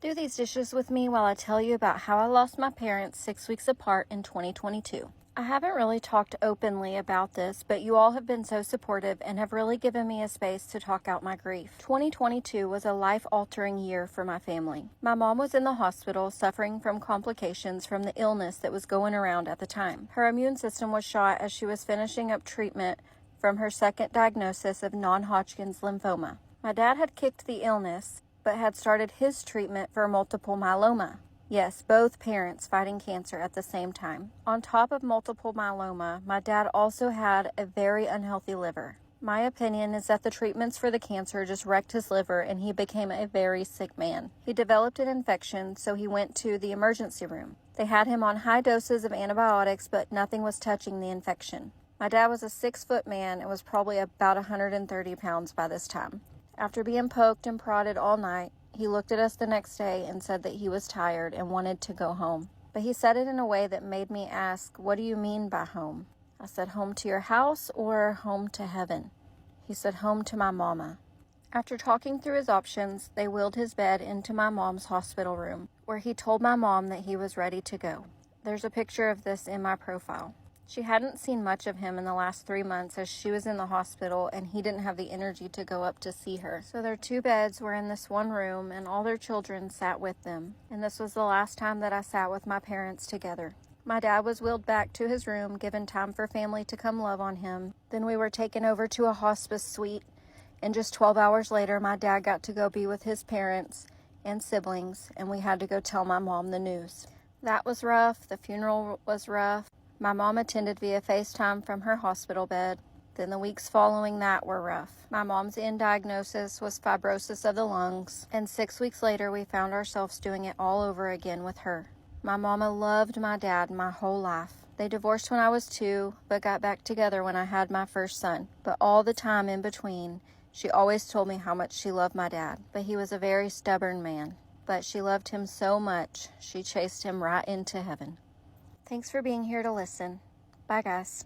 Do these dishes with me while I tell you about how I lost my parents 6 weeks apart in 2022. I haven't really talked openly about this, but you all have been so supportive and have really given me a space to talk out my grief. 2022 was a life-altering year for my family. My mom was in the hospital suffering from complications from the illness that was going around at the time. Her immune system was shot as she was finishing up treatment from her second diagnosis of non-Hodgkin's lymphoma. My dad had kicked the illness, but had started his treatment for multiple myeloma. Yes, both parents fighting cancer at the same time. On top of multiple myeloma, my dad also had a very unhealthy liver. My opinion is that the treatments for the cancer just wrecked his liver and he became a very sick man. He developed an infection, so he went to the emergency room. They had him on high doses of antibiotics, but nothing was touching the infection. My dad was a 6-foot man and was probably about 130 pounds by this time. After being poked and prodded all night, he looked at us the next day and said that he was tired and wanted to go home. But he said it in a way that made me ask, "What do you mean by home?" I said, "Home to your house or home to heaven?" He said, "Home to my mama." After talking through his options, they wheeled his bed into my mom's hospital room, where he told my mom that he was ready to go. There's a picture of this in my profile. She hadn't seen much of him in the last 3 months as she was in the hospital and he didn't have the energy to go up to see her. So their 2 beds were in this one room and all their children sat with them. And this was the last time that I sat with my parents together. My dad was wheeled back to his room, given time for family to come love on him. Then we were taken over to a hospice suite, and just 12 hours later, my dad got to go be with his parents and siblings, and we had to go tell my mom the news. That was rough. The funeral was rough. My mom attended via FaceTime from her hospital bed. Then the weeks following that were rough. My mom's end diagnosis was fibrosis of the lungs, and 6 weeks later we found ourselves doing it all over again with her. My mama loved my dad my whole life. They divorced when I was 2, but got back together when I had my first son. But all the time in between, she always told me how much she loved my dad. But he was a very stubborn man. But she loved him so much, she chased him right into heaven. Thanks for being here to listen. Bye, guys.